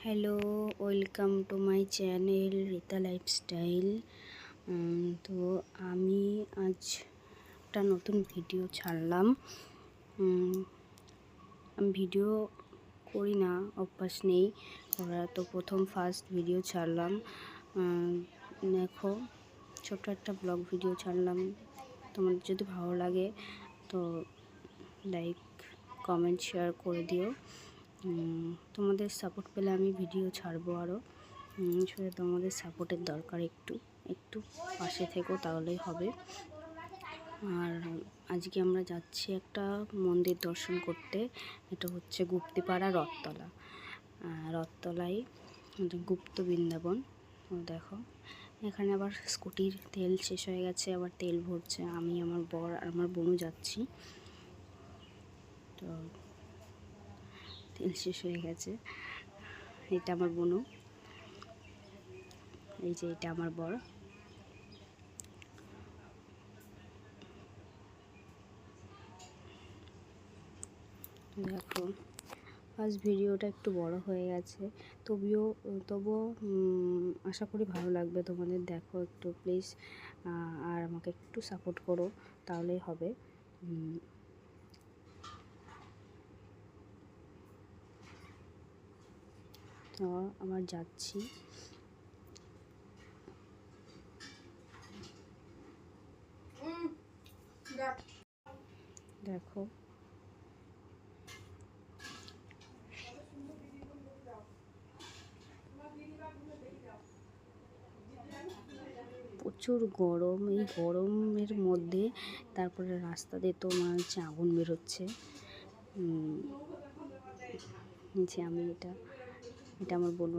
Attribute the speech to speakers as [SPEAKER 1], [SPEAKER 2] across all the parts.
[SPEAKER 1] Hello, welcome to my channel Rita lifestyle. তো আমি আজ একটা নতুন ভিডিও ছাড়লাম। আমি ভিডিও করি না, অভ্যাস নেই করা, তো ফার্স্ট ভিডিও ছাড়লাম। দেখো, ছোট্ট একটা ব্লগ ভিডিও ছাড়লাম। তোমাদের যদি ভালো লাগে তো লাইক, কমেন্ট, শেয়ার করে দিও। তোমাদের সাপোর্ট পেলে আমি ভিডিও ছাড়বো আরও। আসলে তোমাদের সাপোর্টের দরকার, একটু পাশে থেকো, তাহলেই হবে। আর আজকে আমরা যাচ্ছি একটা মন্দির দর্শন করতে। এটা হচ্ছে গুপ্তিপাড়া রথতলায় গুপ্ত বৃন্দাবন। দেখো, এখানে আবার স্কুটির তেল শেষ হয়ে গেছে, আবার তেল ভরছে। আমি, আমার বর আর আমার বোনও যাচ্ছি। তো তেল শেষ হয়ে গেছে। এটা আমার বোনও, এই যে এটা আমার বর। দেখো, ফার্স্ট ভিডিওটা একটু বড় হয়ে গেছে, তবুও আশা করি ভালো লাগবে তোমাদের। দেখো একটু প্লিজ, আর আমাকে একটু সাপোর্ট করো, তাহলেই হবে। তো আমার যাচ্ছি। দেখো, প্রচুর গরম। এই গরমের মধ্যে তারপরে রাস্তা দিয়ে তো মনে হচ্ছে আগুন বেরোচ্ছে। নিচে আমি, এটা আমার বোন।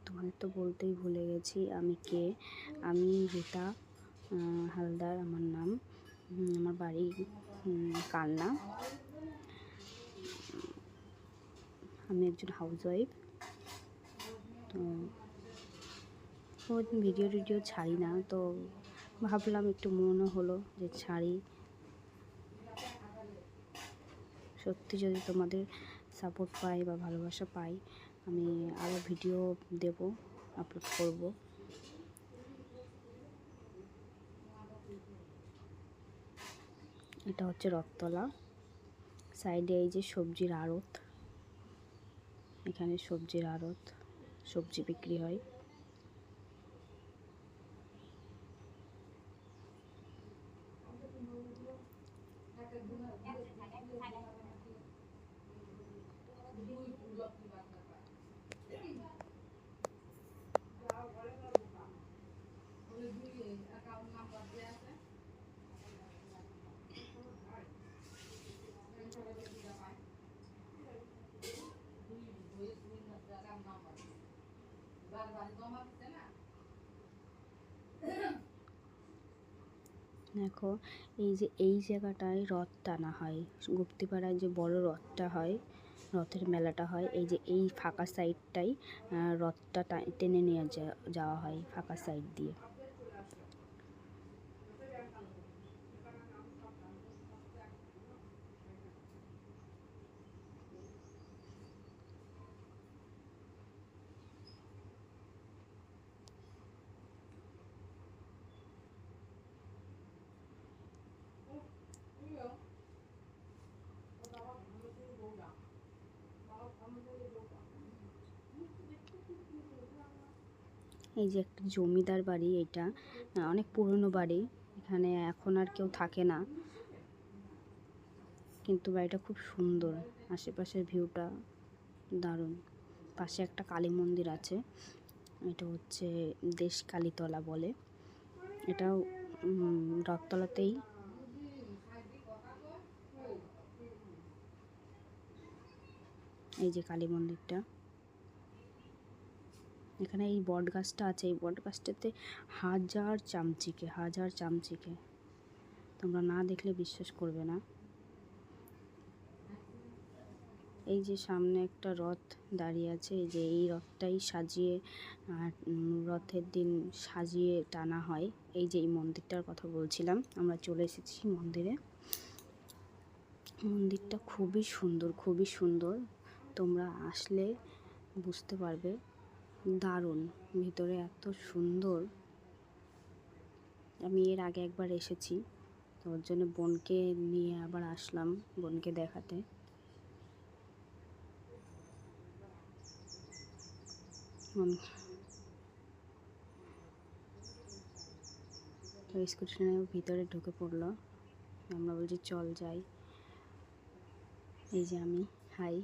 [SPEAKER 1] তোমাদের তো বলতেই ভুলে গেছি আমি কে। আমি রীতা হালদার আমার নাম। আমার বাড়ি কালনা। আমি একজন হাউসওয়াইফ। তো ভিডিও ছাড়ি না, তো ভাবলাম একটু মনে হলো যে ছাড়ি। সত্যি যদি তোমাদের সাপোর্ট পাই বা ভালোবাসা পাই, আমি আরও ভিডিও দেব, আপলোড করব। এটা হচ্ছে রথতলা। সাইডে এই যে সবজির আড়ত, এখানে সবজির আড়ত, সবজি বিক্রি হয়। দেখো, এই যে এই জায়গাটায় রথ টানা হয়। গুপ্তিপাড়ায় যে বড় রথটা হয়, রথের মেলাটা হয়, এই যে এই ফাঁকা সাইডটাই রথটা টেনে নিয়ে যাওয়া হয় ফাঁকা সাইড দিয়ে। এই যে একটা জমিদার বাড়ি, এটা অনেক পুরনো বাড়ি। এখানে এখন আর কেউ থাকে না, কিন্তু বাড়িটা খুব সুন্দর। আশেপাশের ভিউটা দারুণ। পাশে একটা কালী মন্দির আছে, এটা হচ্ছে দেশ কালীতলা বলে। এটাও রথতলাতেই। এই যে কালী মন্দিরটা, এখানে এই বট গাছটা আছে, এই বট গাছটাতে হাজার চামচিকে, তোমরা না দেখলে বিশ্বাস করবে না। এই যে সামনে একটা রথ দাঁড়িয়ে আছে, এই যে এই রথটাই সাজিয়ে রথের দিন সাজিয়ে টানা হয়। এই যে এই মন্দিরটার কথা বলছিলাম, আমরা চলে এসেছি মন্দিরে। মন্দিরটা খুবই সুন্দর, খুবই সুন্দর, তোমরা আসলে বুঝতে পারবে। দারুণ, ভিতরে এত সুন্দর। আমি এর আগে একবার এসেছি, তো ওর জন্য বোনকে নিয়ে আবার আসলাম বোনকে দেখাতে। তো স্কুটি নিয়ে ভিতরে ঢুকে পড়লো, আমরা বলছি চল যাই। এই যে আমি, হাই।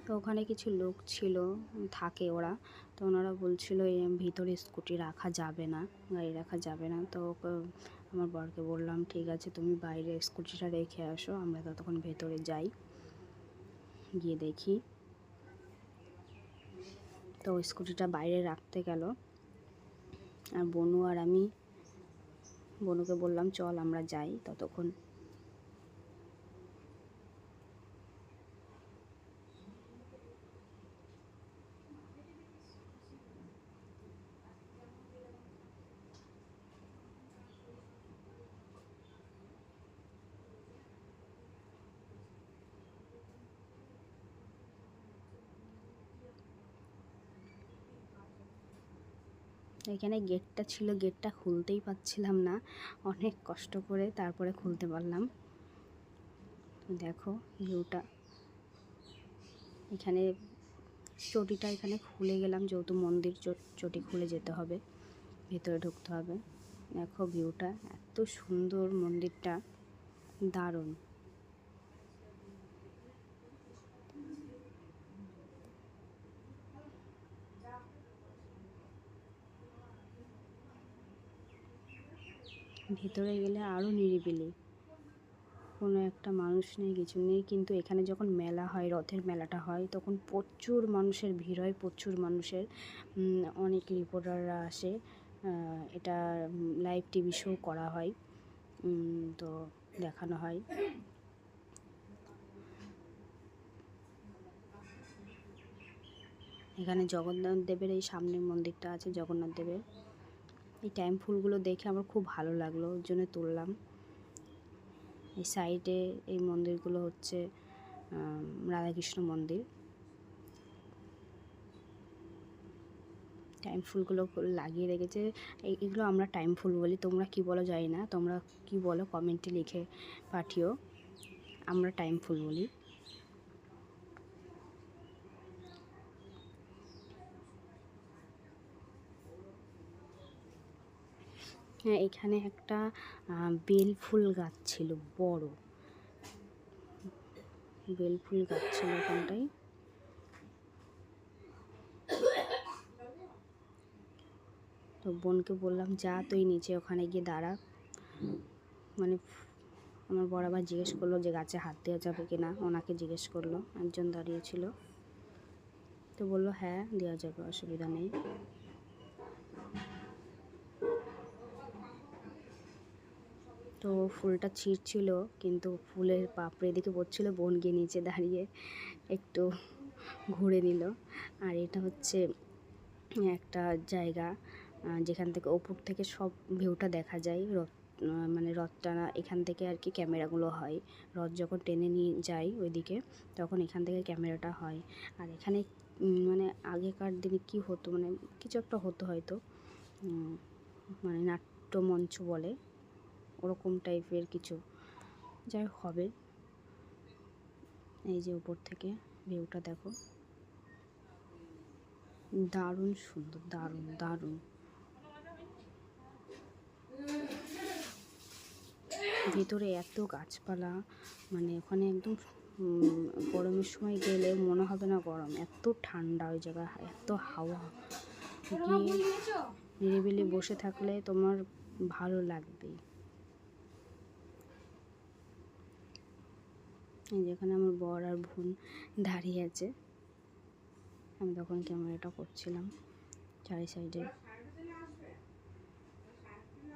[SPEAKER 1] তো ওখানে কিছু লোক ছিল, থাকে ওরা, তো ওনারা বলছিল ভিতরে স্কুটি রাখা যাবে না, গাড়ি রাখা যাবে না। তো আমার বরকে বললাম ঠিক আছে তুমি বাইরে স্কুটিটা রেখে আসো, আমরা ততক্ষণ ভেতরে যাই, গিয়ে দেখি। তো স্কুটিটা বাইরে রাখতে গেল, আর বনু আর আমি, বনুকে বললাম চল আমরা যাই ততক্ষণ। এখানে গেটটা ছিল, গেটটা খুলতেই পারছিলাম না, অনেক কষ্ট করে তারপরে খুলতে পারলাম। দেখো ভিউটা, এখানে চটিটা এখানে খুলে গেলাম, যেহেতু মন্দির চটি খুলে যেতে হবে, ভেতরে ঢুকতে হবে। দেখো ভিউটা এত সুন্দর, মন্দিরটা দারুণ। ভেতরে গেলে আরও নিরিবিলি, কোনো একটা মানুষ নেই, কিছু নেই। কিন্তু এখানে যখন মেলা হয়, রথের মেলাটা হয়, তখন প্রচুর মানুষের ভিড় হয়, প্রচুর মানুষের। অনেক রিপোর্টাররা আসে, এটা লাইভ টিভি শো করা হয়, তো দেখানো হয়। এখানে জগন্নাথ দেবের এই সামনের মন্দিরটা আছে, জগন্নাথ দেবের। এই টাইম ফুলগুলো দেখে আমার খুব ভালো লাগলো, ওর জন্য তুললাম। এই সাইডে এই মন্দিরগুলো হচ্ছে রাধাকৃষ্ণ মন্দির। টাইম ফুলগুলো লাগিয়ে রেখেছে, এগুলো আমরা টাইম ফুল বলি, তোমরা কি বলো জানি না, তোমরা কি বলো কমেন্টে লিখে পাঠিও। আমরা টাইম ফুল বলি। হ্যাঁ, এখানে একটা বেল ফুল গাছ ছিল, বড় বেল ফুল গাছ ছিল এখানটায়। তো বোনকে বললাম যা তুই নিচে ওখানে গিয়ে দাঁড়া, মানে আমার বর আবার জিজ্ঞেস করলো যে গাছে হাত দেওয়া যাবে কি না, ওনাকে জিজ্ঞেস করলো, একজন দাঁড়িয়েছিল, তো বললো হ্যাঁ দেওয়া যাবে, অসুবিধা নেই। তো ফুলটা ছিঁড়ছিল, কিন্তু ফুলের পাপড়ি দিকে পড়ছিল, বোন গিয়ে নিচে দাঁড়িয়ে একটু ঘুরে নিল। আর এটা হচ্ছে একটা জায়গা যেখান থেকে ওপর থেকে সব ভিউটা দেখা যায়। রথ মানে রথটা এখান থেকে আর কি ক্যামেরাগুলো হয়, রথ যখন টেনে নিয়ে যায় ওইদিকে, তখন এখান থেকে ক্যামেরাটা হয়। আর এখানে মানে আগেকার দিনে কি হতো, মানে কিছু একটা হতো হয়তো, মানে নাট্যমঞ্চ বলে, ওরকম টাইপের কিছু যাই হবে। এই যে উপর থেকে ভিউটা দেখো, দারুণ সুন্দর, দারুণ দারুণ। ভেতরে এত গাছপালা, মানে ওখানে একদম গরমের সময় গেলে মনে হবে না গরম, এত ঠান্ডা ওই জায়গা, এত হাওয়া, গিয়ে নিরিবিলি বসে থাকলে তোমার ভালো লাগবেই। যেখানে আমার বর আর বোন দাঁড়িয়ে আছে, আমি তখন ক্যামেরাটা করছিলাম চারি সাইডে